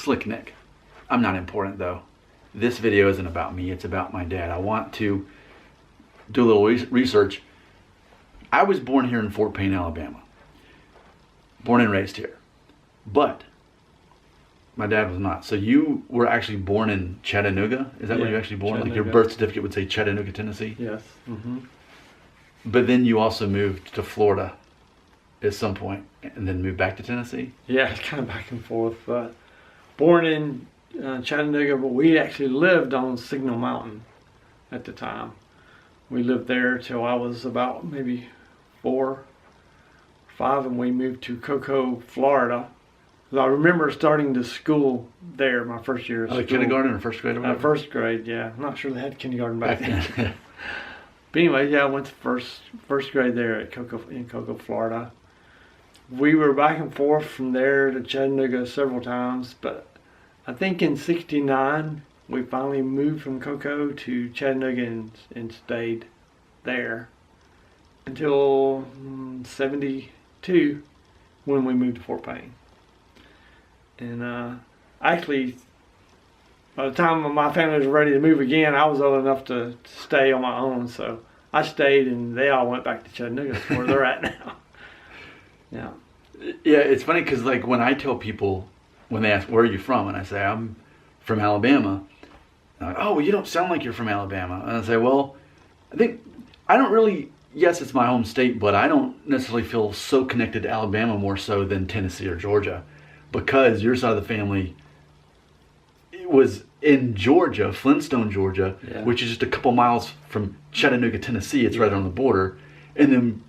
Slick Nick. I'm not important though. This video isn't about me, it's about my dad. I want to do a little research. I was born here in Fort Payne, Alabama. Born and raised here. But my dad was not. So you were actually born in Chattanooga? Is that where you actually born? Like your birth certificate would say Chattanooga, Tennessee? Yes. Mm-hmm. But then you also moved to Florida at some point and then moved back to Tennessee? Yeah, it's kind of back and forth. Born in Chattanooga, but we actually lived on Signal Mountain at the time. We lived there till I was about maybe 4 or 5, and we moved to Coca, Florida. I remember starting to school there my first year of school. Kindergarten or first grade or whatever? First grade, yeah. I'm not sure they had kindergarten back then. But anyway, yeah, I went to first grade there at in Coca, Florida. We were back and forth from there to Chattanooga several times, but I think in '69 we finally moved from Cocoa to Chattanooga and stayed there until '72 when we moved to Fort Payne. And actually, by the time my family was ready to move again, I was old enough to stay on my own. So I stayed, and they all went back to Chattanooga, where they're at now. Yeah. Yeah, it's funny because like when I tell people, when they ask, where are you from? And I say, I'm from Alabama. They're like, oh, well, you don't sound like you're from Alabama. And I say, well, I don't really, yes, it's my home state, but I don't necessarily feel so connected to Alabama more so than Tennessee or Georgia. Because your side of the family was in Georgia, Flintstone, Georgia, which is just a couple miles from Chattanooga, Tennessee. It's right on the border. And then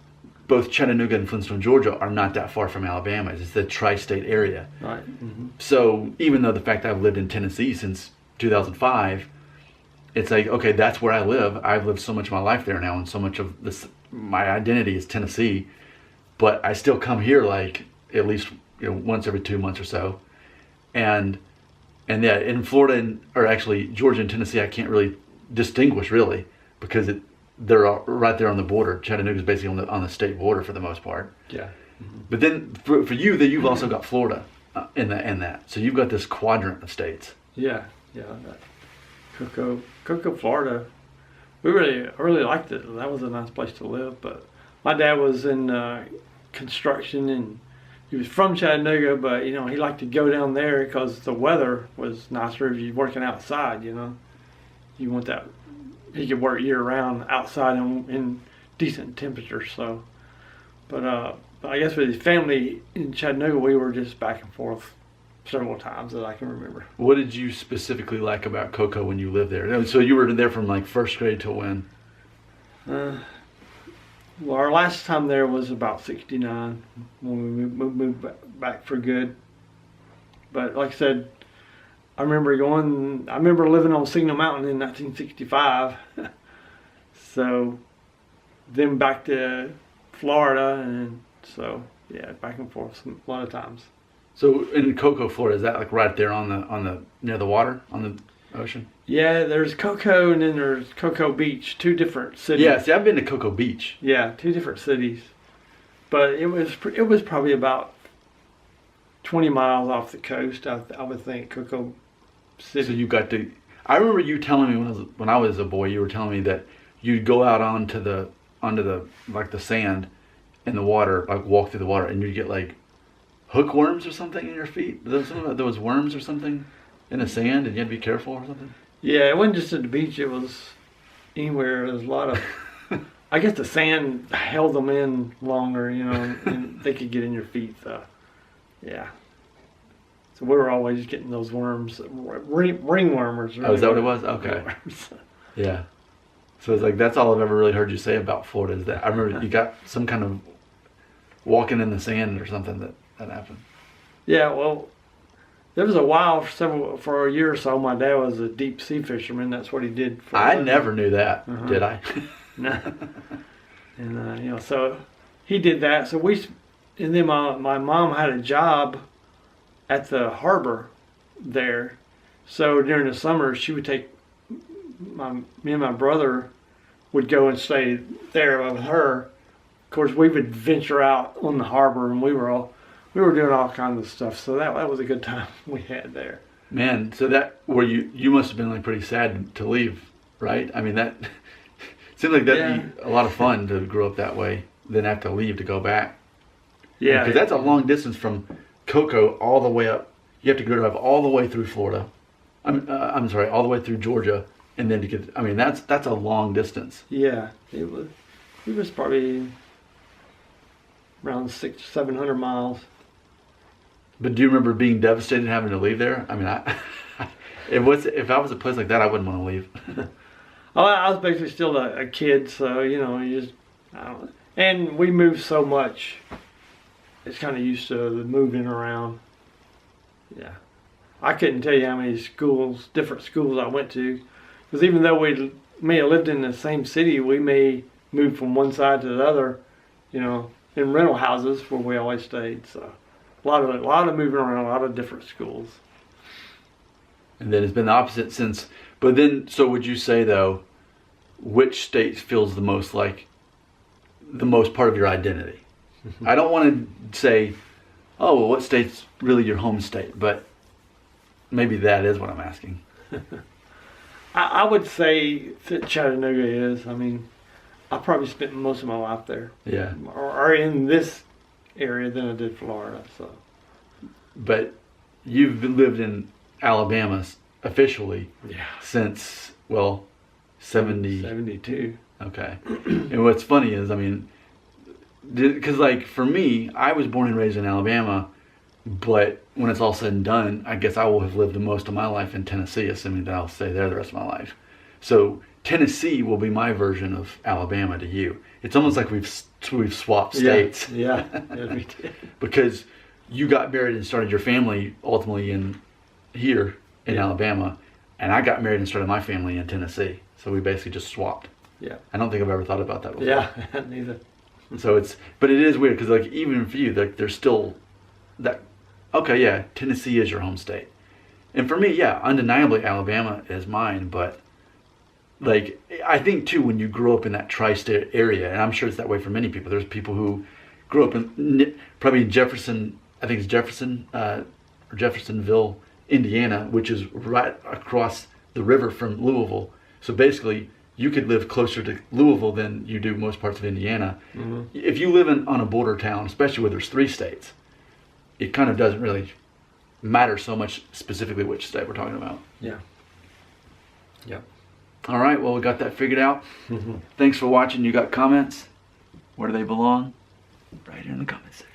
both Chattanooga and Flintstone, Georgia are not that far from Alabama. It's the tri-state area. Right. Mm-hmm. So even though the fact I've lived in Tennessee since 2005, it's like, okay, that's where I live. I've lived so much of my life there now, and so much of my identity is Tennessee. But I still come here like at least once every 2 months or so, and yeah, in Florida or actually Georgia and Tennessee, I can't really distinguish really because they're right there on the border. Chattanooga is basically on the state border for the most part. Yeah. Mm-hmm. But then for you, that you've also got Florida in that, so you've got this quadrant of states. Yeah. Coca, Florida. I really liked it. That was a nice place to live. But my dad was in construction, and he was from Chattanooga, but he liked to go down there because the weather was nicer if you're working outside. You want that. He could work year round outside in decent temperatures. So, but I guess with his family in Chattanooga, we were just back and forth several times that I can remember. What did you specifically like about Coca when you lived there? So you were there from like first grade till when? Well, our last time there was about '69 when we moved back for good. But like I said, I remember living on Signal Mountain in 1965. So then back to Florida, and so yeah, back and forth a lot of times. So in Cocoa, Florida, is that like right there on the near the water, on the ocean? Yeah, there's Cocoa and then there's Cocoa Beach, 2 different cities. Yeah, see, I've been to Cocoa Beach. Yeah, 2 different cities, but it was probably about 20 miles off the coast. I would think Cocoa City. So you got to. I remember you telling me when I was a boy, you were telling me that you'd go out onto the like the sand in the water, like walk through the water, and you'd get like hookworms or something in your feet. There was worms or something in the sand, and you had to be careful or something. Yeah, it wasn't just at the beach. It was anywhere. There's a lot of. I guess the sand held them in longer, and they could get in your feet. So, yeah. So we were always getting those worms, ringwormers. Really. Oh, is that what it was? Okay. Yeah. So it's like that's all I've ever really heard you say about Florida is that I remember you got some kind of walking in the sand or something that happened. Yeah, well, there was a while for a year or so. My dad was a deep sea fisherman. That's what he did. I never knew that. Did I? No. And so he did that. So and then my mom had a job at the harbor there. So during the summer, she would take me and my brother would go and stay there with her. Of course, we would venture out on the harbor, and we were we were doing all kinds of stuff. So that was a good time we had there. Man, so that where you must have been like pretty sad to leave, right? I mean that seems like that'd be a lot of fun to grow up that way, then have to leave to go back. Yeah, because that's a long distance from Coca all the way up. You have to go drive all the way through Florida. I'm sorry, all the way through Georgia, and then to get. I mean that's a long distance. Yeah, it was probably around 600-700 miles. But do you remember being devastated having to leave there? I mean, if I was a place like that, I wouldn't want to leave. Oh, I was basically still a kid, so you just I don't know. And we moved so much. It's kind of used to the moving around. Yeah, I couldn't tell you how many different schools I went to, because even though we may have lived in the same city, we may move from one side to the other, in rental houses where we always stayed. So a lot of moving around, a lot of different schools. And then it's been the opposite since. But then, so would you say though, which state feels the most part of your identity? I don't want to say, oh, well, what state's really your home state, but maybe that is what I'm asking. I would say that Chattanooga is. I mean, I probably spent most of my life there. Yeah. Or in this area than I did Florida. So. But you've lived in Alabama officially since, 72. Okay. And what's funny is, I mean, because like for me, I was born and raised in Alabama, but when it's all said and done, I guess I will have lived the most of my life in Tennessee, assuming that I'll stay there the rest of my life. So Tennessee will be my version of Alabama to you. It's almost like we've swapped states. Yeah, we did. Because you got married and started your family ultimately here in Alabama, and I got married and started my family in Tennessee. So we basically just swapped. Yeah. I don't think I've ever thought about that before. Yeah, neither. So but it is weird because like even for you, like there's still that. Okay, yeah, Tennessee is your home state, and for me, yeah, undeniably Alabama is mine. But like I think too, when you grow up in that tri-state area, and I'm sure it's that way for many people. There's people who grew up in probably Jefferson. I think it's Jefferson or Jeffersonville, Indiana, which is right across the river from Louisville. So basically, you could live closer to Louisville than you do most parts of Indiana. Mm-hmm. If you live on a border town, especially where there's 3 states, it kind of doesn't really matter so much specifically which state we're talking about. Yeah. Yeah. All right, well, we got that figured out. Mm-hmm. Thanks for watching. You got comments? Where do they belong? Right here in the comment section.